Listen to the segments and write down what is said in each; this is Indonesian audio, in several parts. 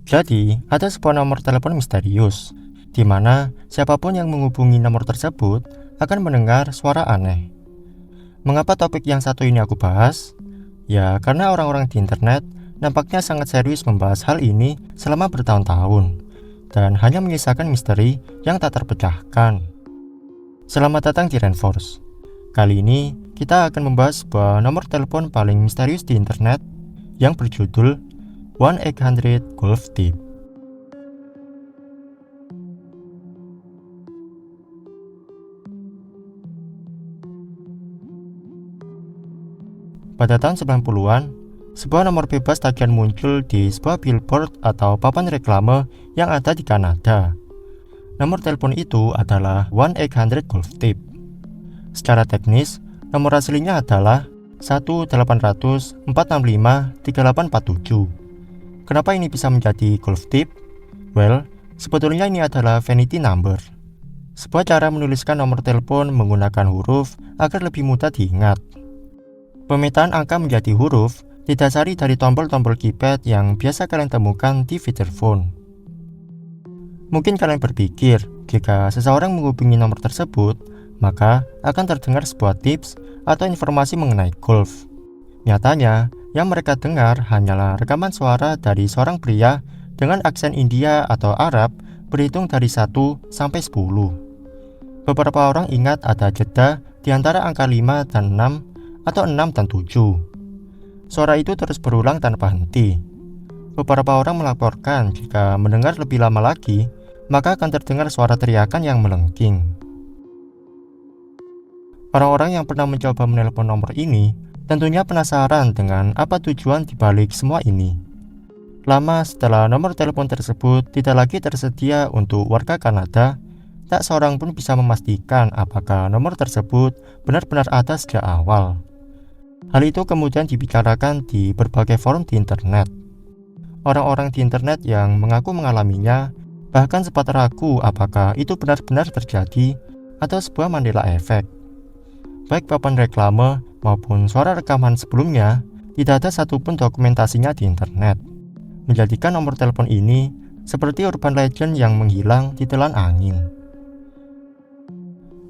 Jadi, ada sebuah nomor telepon misterius, di mana siapapun yang menghubungi nomor tersebut akan mendengar suara aneh. Mengapa topik yang satu ini aku bahas? Ya, karena orang-orang di internet nampaknya sangat serius membahas hal ini selama bertahun-tahun, dan hanya menyisakan misteri yang tak terpecahkan. Selamat datang di Rainforce. Kali ini, kita akan membahas sebuah nomor telepon paling misterius di internet yang berjudul 1-800 Golf Tip. Pada tahun 90-an, sebuah nomor bebas tagihan muncul di sebuah billboard atau papan reklame yang ada di Kanada. Nomor telepon itu adalah 1-800 Golf Tip. Secara teknis, nomor aslinya adalah 1-800-465-3847. Kenapa ini bisa menjadi Golf Tip? Well, sebetulnya ini adalah vanity number. Sebuah cara menuliskan nomor telepon menggunakan huruf agar lebih mudah diingat. Pemetaan angka menjadi huruf didasari dari tombol-tombol keypad yang biasa kalian temukan di feature phone. Mungkin kalian berpikir, jika seseorang menghubungi nomor tersebut, maka akan terdengar sebuah tips atau informasi mengenai golf. Nyatanya, yang mereka dengar hanyalah rekaman suara dari seorang pria dengan aksen India atau Arab berhitung dari 1 sampai 10. Beberapa orang ingat ada jeda di antara angka 5 dan 6 atau 6 dan 7. Suara itu terus berulang tanpa henti. Beberapa orang melaporkan jika mendengar lebih lama lagi, maka akan terdengar suara teriakan yang melengking. Orang-orang yang pernah mencoba menelpon nomor ini tentunya penasaran dengan apa tujuan dibalik semua ini. Lama setelah nomor telepon tersebut tidak lagi tersedia untuk warga Kanada, tak seorang pun bisa memastikan apakah nomor tersebut benar-benar ada sejak awal. Hal itu kemudian dibicarakan di berbagai forum di internet. Orang-orang di internet yang mengaku mengalaminya bahkan sempat ragu apakah itu benar-benar terjadi atau sebuah Mandela Effect. Baik papan reklame maupun suara rekaman sebelumnya, tidak ada satupun dokumentasinya di internet, menjadikan nomor telepon ini seperti urban legend yang menghilang di telan angin.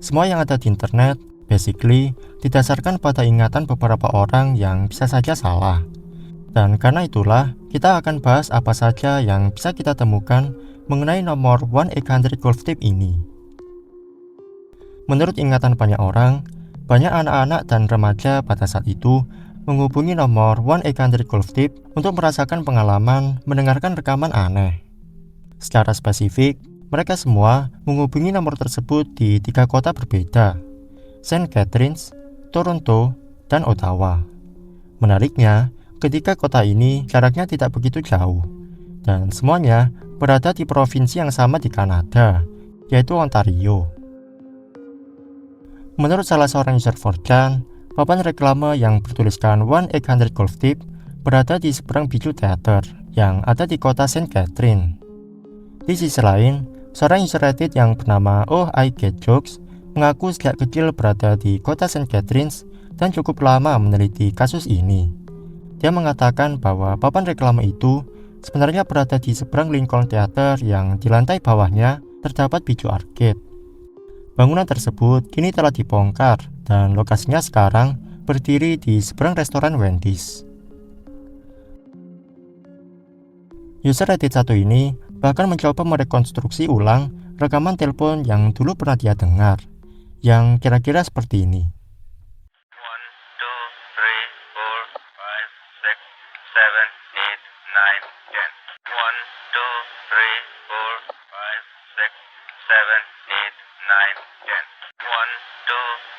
Semua yang ada di internet basically didasarkan pada ingatan beberapa orang yang bisa saja salah. Dan karena itulah, kita akan bahas apa saja yang bisa kita temukan mengenai nomor 1-800 Golf Tip ini. Menurut ingatan banyak orang, banyak anak-anak dan remaja pada saat itu menghubungi nomor 1-800 Golf Tip untuk merasakan pengalaman mendengarkan rekaman aneh. Secara spesifik, mereka semua menghubungi nomor tersebut di 3 kota berbeda: St. Catharines, Toronto, dan Ottawa. Menariknya, ketiga kota ini jaraknya tidak begitu jauh, dan semuanya berada di provinsi yang sama di Kanada, yaitu Ontario. Menurut salah seorang user 4chan, papan reklame yang bertuliskan 1-800 Golf Tip berada di seberang Bijou Theater yang ada di kota St. Catherine. Di sisi lain, seorang user Reddit yang bernama Oh I Get Jokes mengaku sejak kecil berada di kota St. Catharines dan cukup lama meneliti kasus ini. Dia mengatakan bahwa papan reklame itu sebenarnya berada di seberang Lincoln Theater yang di lantai bawahnya terdapat Bijou Arcade. Bangunan tersebut kini telah dibongkar dan lokasinya sekarang berdiri di seberang restoran Wendy's. User Reddit satu ini bahkan mencoba merekonstruksi ulang rekaman telepon yang dulu pernah dia dengar, yang kira-kira seperti ini. 1, 2, 3, 4, 5, 6, 7, 8, 9, 10. 1, 2, 3, 4, 5, 6, 7, 8, 9, 10. 1, 2,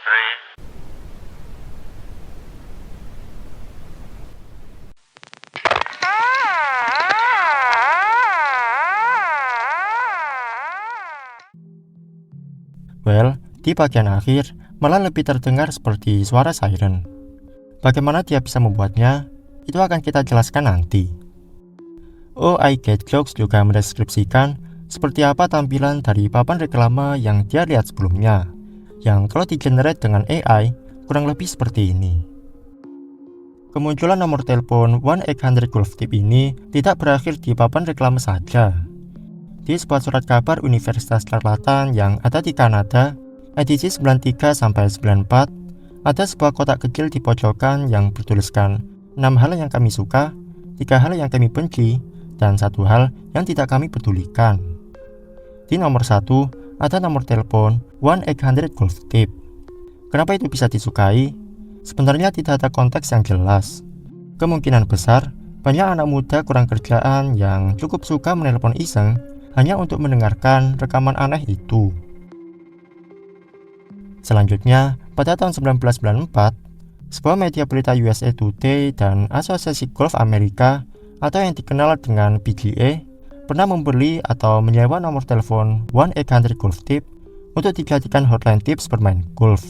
3. Well, di bagian akhir malah lebih terdengar seperti suara siren. Bagaimana dia bisa membuatnya? Itu akan kita jelaskan nanti. Oh I Get Jokes juga mendeskripsikan seperti apa tampilan dari papan reklame yang dia lihat sebelumnya, yang kalau di-generate dengan AI kurang lebih seperti ini. Kemunculan nomor telepon 1-800 Golf Tip ini tidak berakhir di papan reklame saja. Di sebuah surat kabar Universitas Charlatan yang ada di Kanada, edisi 93-94, ada sebuah kotak kecil di pojokan yang bertuliskan 6 hal yang kami suka, 3 hal yang kami benci, dan 1 hal yang tidak kami pedulikan. Di nomor 1, ada nomor telepon 1-800 Golf Tip. Kenapa itu bisa disukai? Sebenarnya tidak ada konteks yang jelas. Kemungkinan besar, banyak anak muda kurang kerjaan yang cukup suka menelepon iseng hanya untuk mendengarkan rekaman aneh itu. Selanjutnya, pada tahun 1994, sebuah media berita USA Today dan Asosiasi Golf Amerika atau yang dikenal dengan PGA pernah membeli atau menyewa nomor telepon 1-800 Golf Tip untuk dijadikan hotline tips bermain golf.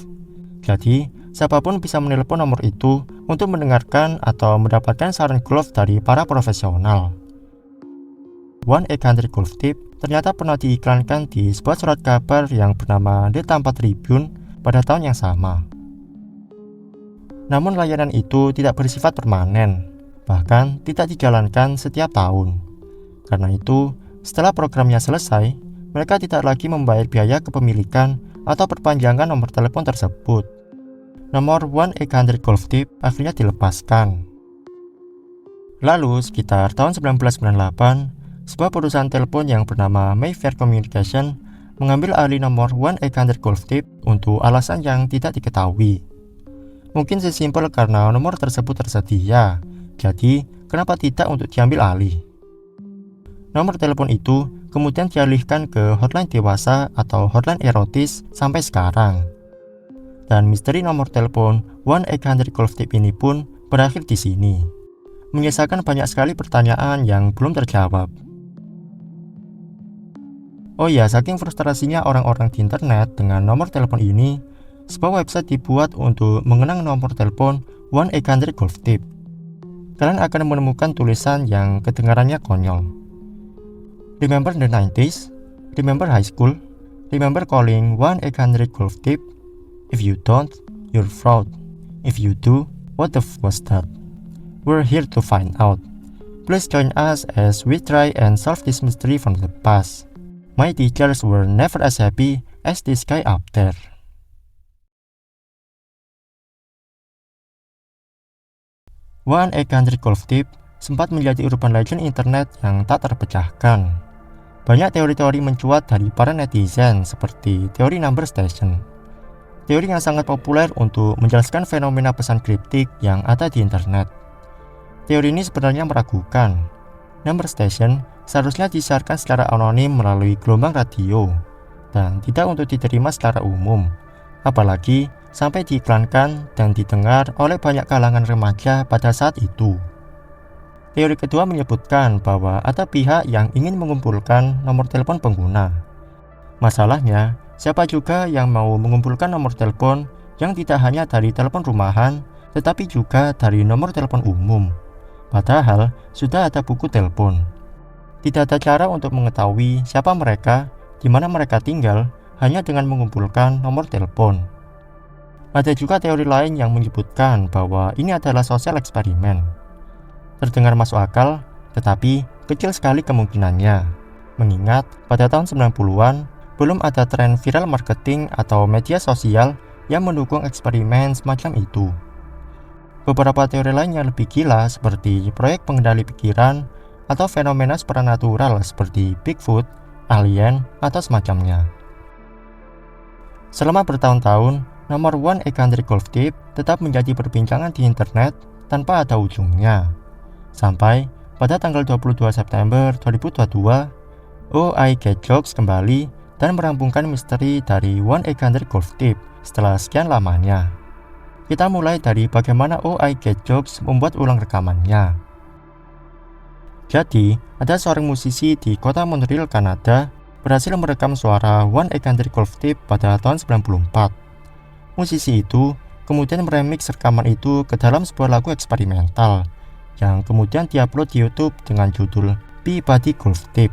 Jadi, siapapun bisa menelepon nomor itu untuk mendengarkan atau mendapatkan saran golf dari para profesional. 1-800 Golf Tip ternyata pernah diiklankan di sebuah surat kabar yang bernama The Tampa Tribune pada tahun yang sama. Namun layanan itu tidak bersifat permanen, bahkan tidak dijalankan setiap tahun. Karena itu, setelah programnya selesai, mereka tidak lagi membayar biaya kepemilikan atau perpanjangan nomor telepon tersebut. Nomor 1-800 Golf Tip akhirnya dilepaskan. Lalu, sekitar tahun 1998, sebuah perusahaan telepon yang bernama Mayfair Communication mengambil alih nomor 1-800 Golf Tip untuk alasan yang tidak diketahui. Mungkin sesimpel karena nomor tersebut tersedia, jadi kenapa tidak untuk diambil alih? Nomor telepon itu kemudian dialihkan ke hotline dewasa atau hotline erotis sampai sekarang. Dan misteri nomor telepon 1-800 Golf Tip ini pun berakhir di sini, menyisakan banyak sekali pertanyaan yang belum terjawab. Oh ya, saking frustrasinya orang-orang di internet dengan nomor telepon ini, sebuah website dibuat untuk mengenang nomor telepon 1-800 Golf Tip. Kalian akan menemukan tulisan yang kedengarannya konyol. Remember the 90s? Remember high school? Remember calling 1-800 Golf Tip? If you don't, you're fraud. If you do, what the f was that? We're here to find out. Please join us as we try and solve this mystery from the past. My teachers were never as happy as this guy up there. One 800 Golf Tip sempat menjadi urban legend internet yang tak terpecahkan. Banyak teori-teori mencuat dari para netizen seperti teori number station. Teori yang sangat populer untuk menjelaskan fenomena pesan kriptik yang ada di internet. Teori ini sebenarnya meragukan. Number station seharusnya disiarkan secara anonim melalui gelombang radio dan tidak untuk diterima secara umum, apalagi sampai diiklankan dan didengar oleh banyak kalangan remaja pada saat itu. Teori kedua menyebutkan bahwa ada pihak yang ingin mengumpulkan nomor telepon pengguna. Masalahnya, siapa juga yang mau mengumpulkan nomor telepon yang tidak hanya dari telepon rumahan, tetapi juga dari nomor telepon umum? Padahal sudah ada buku telepon. Tidak ada cara untuk mengetahui siapa mereka, di mana mereka tinggal, hanya dengan mengumpulkan nomor telepon. Ada juga teori lain yang menyebutkan bahwa ini adalah sosial eksperimen. Terdengar masuk akal, tetapi kecil sekali kemungkinannya. Mengingat pada tahun 90-an, belum ada tren viral marketing atau media sosial yang mendukung eksperimen semacam itu. Beberapa teori lain yang lebih gila seperti proyek pengendali pikiran atau fenomena supranatural seperti Bigfoot, alien, atau semacamnya. Selama bertahun-tahun, nomor 1-800 Golf Tip tetap menjadi perbincangan di internet tanpa ada ujungnya. Sampai pada tanggal 22 September 2022, OI Get Jokes kembali dan merampungkan misteri dari 1-800 Golf Tip setelah sekian lamanya. Kita mulai dari bagaimana OI Get Jokes membuat ulang rekamannya. Jadi, ada seorang musisi di kota Montreal, Kanada, berhasil merekam suara 1-800 Golf Tip pada tahun 94. Musisi itu kemudian meremix rekaman itu ke dalam sebuah lagu eksperimental yang kemudian diupload di YouTube dengan judul Peabody Golf Tip.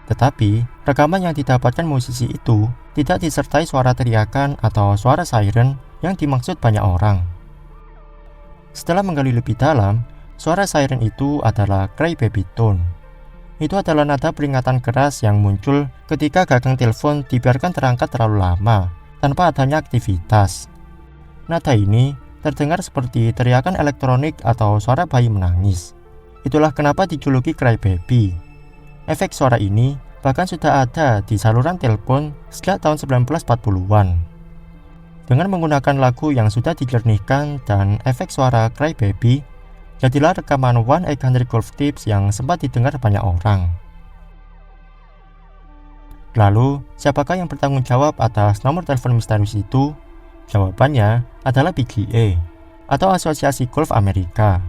Tetapi, rekaman yang didapatkan musisi itu tidak disertai suara teriakan atau suara siren yang dimaksud banyak orang. Setelah menggali lebih dalam, suara siren itu adalah crybaby tone. Itu adalah nada peringatan keras yang muncul ketika gagang telepon dibiarkan terangkat terlalu lama tanpa adanya aktivitas. Nada ini terdengar seperti teriakan elektronik atau suara bayi menangis. Itulah kenapa dijuluki crybaby. Efek suara ini bahkan sudah ada di saluran telepon sejak tahun 1940-an. Dengan menggunakan lagu yang sudah dijernihkan dan efek suara crybaby, jadilah rekaman 1-800 Golf Tips yang sempat didengar banyak orang. Lalu, siapakah yang bertanggung jawab atas nomor telepon misterius itu? Jawabannya adalah PGA, atau Asosiasi Golf Amerika.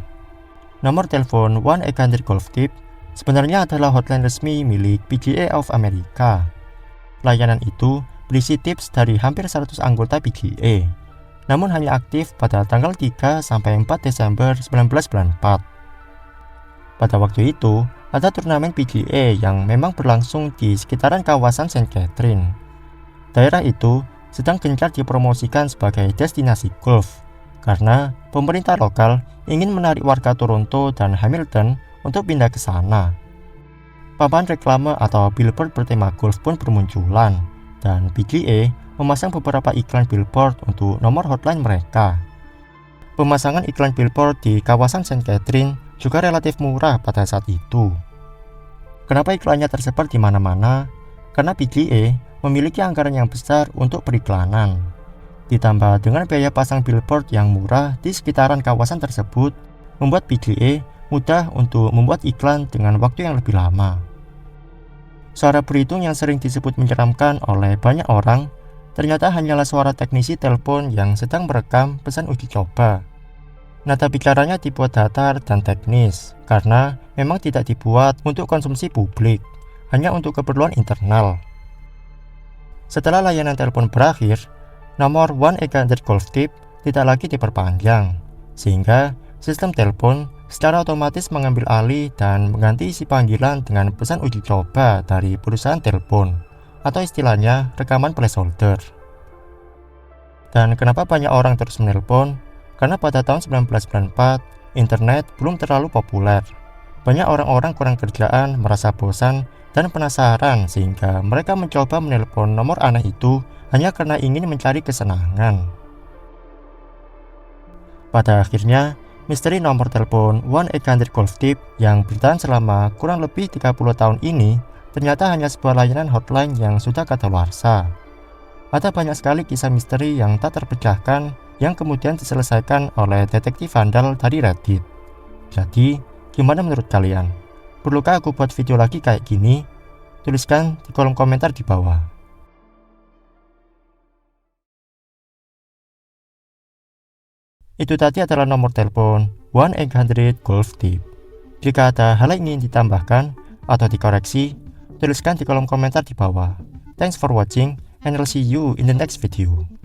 Nomor telepon 1-800 Golf Tip sebenarnya adalah hotline resmi milik PGA of America. Layanan itu berisi tips dari hampir 100 anggota PGA, namun hanya aktif pada tanggal 3 sampai 4 Desember 1994. Pada waktu itu, ada turnamen PGA yang memang berlangsung di sekitaran kawasan St. Catherine. Daerah itu sedang gencar dipromosikan sebagai destinasi golf, karena pemerintah lokal ingin menarik warga Toronto dan Hamilton untuk pindah ke sana. Papan reklame atau billboard bertema golf pun bermunculan, dan PGA memasang beberapa iklan billboard untuk nomor hotline mereka. Pemasangan iklan billboard di kawasan St. Catherine juga relatif murah pada saat itu. Kenapa iklannya tersebar di mana-mana? Karena PGA memiliki anggaran yang besar untuk periklanan. Ditambah dengan biaya pasang billboard yang murah di sekitaran kawasan tersebut, membuat PGA mudah untuk membuat iklan dengan waktu yang lebih lama. Suara beritung yang sering disebut menyeramkan oleh banyak orang ternyata hanyalah suara teknisi telepon yang sedang merekam pesan uji coba. Nada bicaranya dibuat datar dan teknis karena memang tidak dibuat untuk konsumsi publik, hanya untuk keperluan internal. Setelah layanan telepon berakhir, nomor 1-800 Golf Tip tidak lagi diperpanjang, sehingga sistem telepon secara otomatis mengambil alih dan mengganti isi panggilan dengan pesan uji coba dari perusahaan telepon, atau istilahnya rekaman placeholder. Dan kenapa banyak orang terus menelpon? Karena pada tahun 1994, internet belum terlalu populer. Banyak orang-orang kurang kerjaan, merasa bosan, dan penasaran sehingga mereka mencoba menelpon nomor aneh itu hanya karena ingin mencari kesenangan. Pada akhirnya, misteri nomor telepon 1-800 Golf Tip yang bertahan selama kurang lebih 30 tahun ini ternyata hanya sebuah layanan hotline yang sudah kadaluarsa. Ada banyak sekali kisah misteri yang tak terpecahkan yang kemudian diselesaikan oleh detektif handal dari Reddit. Jadi, gimana menurut kalian? Perlukah aku buat video lagi kayak gini? Tuliskan di kolom komentar di bawah. Itu tadi adalah nomor telepon 1-800 Golf Tip. Jika ada hal yang ingin ditambahkan atau dikoreksi, tuliskan di kolom komentar di bawah. Thanks for watching and I'll see you in the next video.